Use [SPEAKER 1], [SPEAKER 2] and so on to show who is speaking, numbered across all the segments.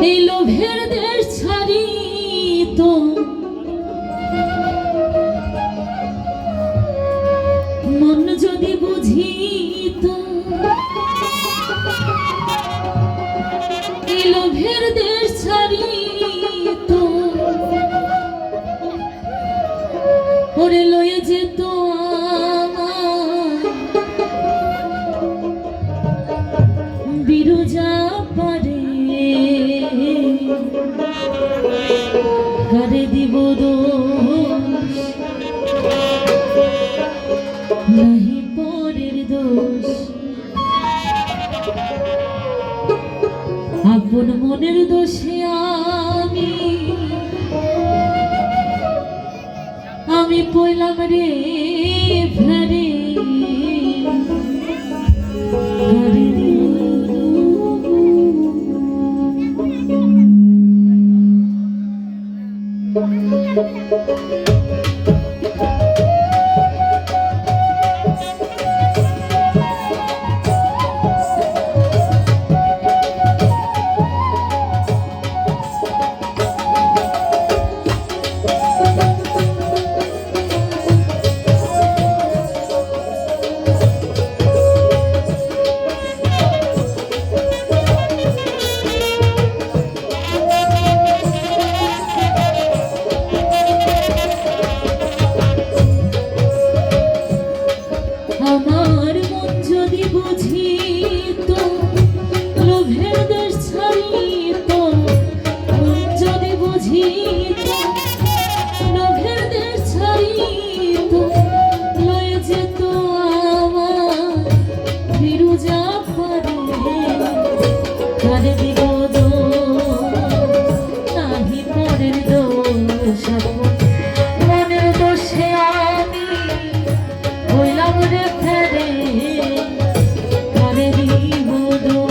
[SPEAKER 1] এই লোভের দেশ ছাড়ি তো মন যদি বুঝিত, এই লোভের দেশ ছাড়ি তো ওরে লয়ে যেত বিরুজা পারে করে দিব দোষ নাহি পরের দোষ, আপন মনের দোষে আমি পইলাম রে ফেরে আমার মন যদি বুঝিত লোভের দেশ ছাড়িত, মন যদি বুঝিত লোভের দেশ ছাড়িত লয়ে যেত আমার বিরুজা পারে কারে দিব দোষ নাহি পরের দোষ, মনের দোষে আমি হইলাম রে ফেরে করে দিব দোষ।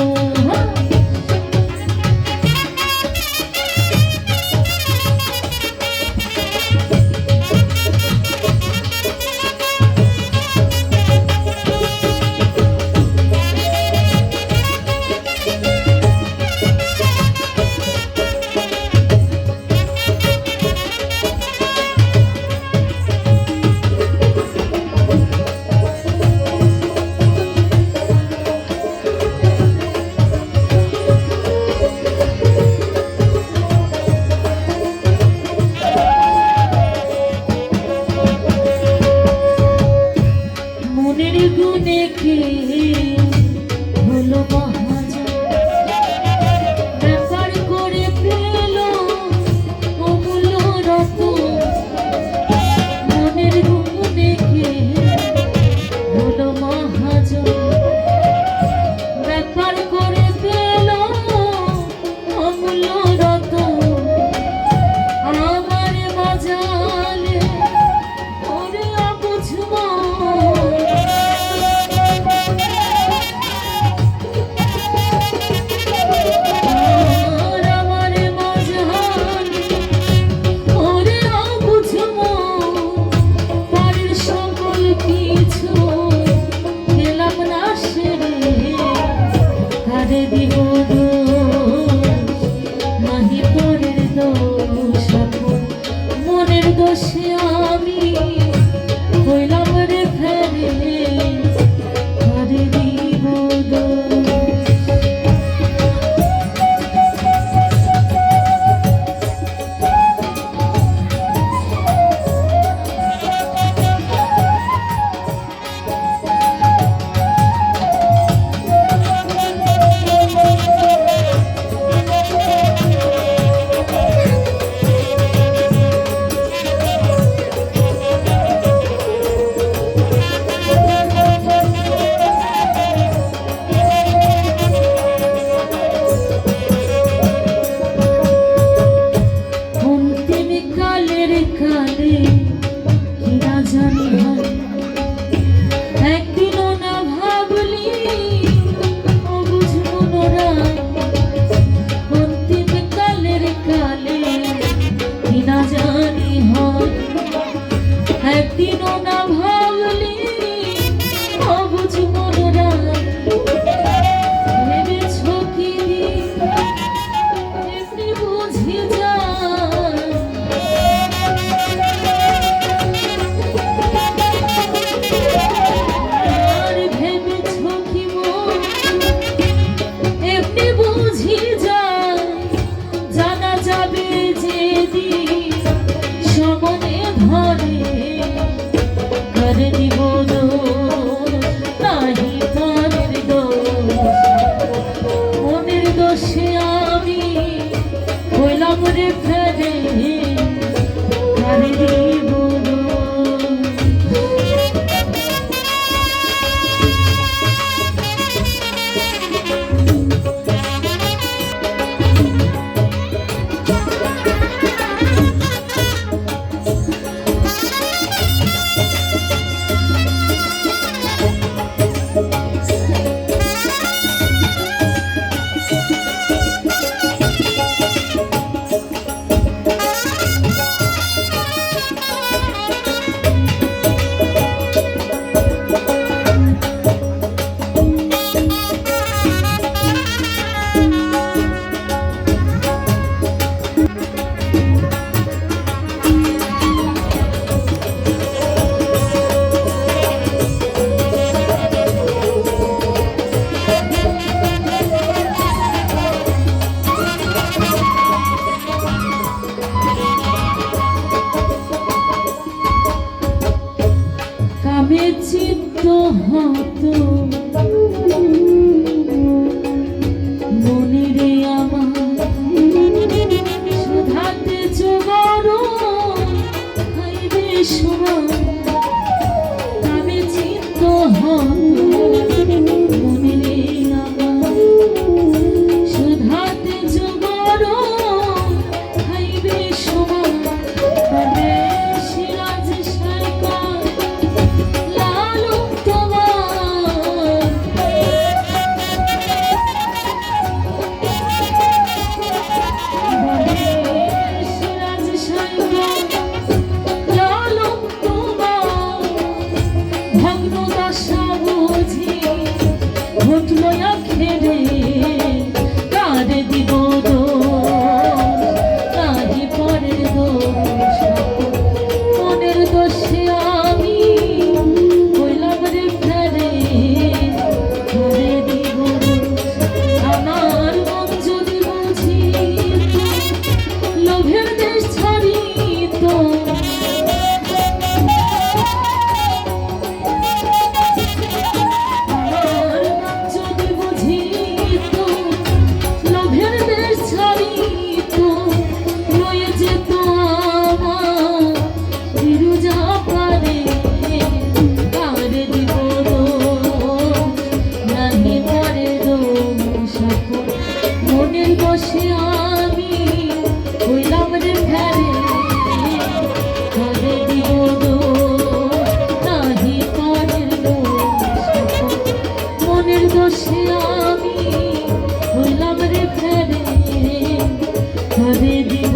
[SPEAKER 1] মনের গুণে কে হলো মহাজন, ব্যাপার করে পেল অমূল্য রতন। মনের গুণে কে হলো মহাজন, ব্যাপার করে পেল অমূল্য রতন। আমার বাজালে ওরে বুঝবো দিব দোষ নাহি পরের দোষ, মনের দোষে আমি হইলাম রে ফেরে করে দিব দোষ। আখেরে কারে দিব দোষ নাহি পরের দোষ মনের দোষে আমি হইলাম রে ফেরে কারে দিব দোষ আমার মন যদি বুঝিত লোভের দেশ ছাড়িত মনের বসে আমি হইলাম রে ফেরে ঘরে দিব দোষ নাহি পরের দোষ মনের দোষে আমি হইলাম রে ফেরে ঘরে দিব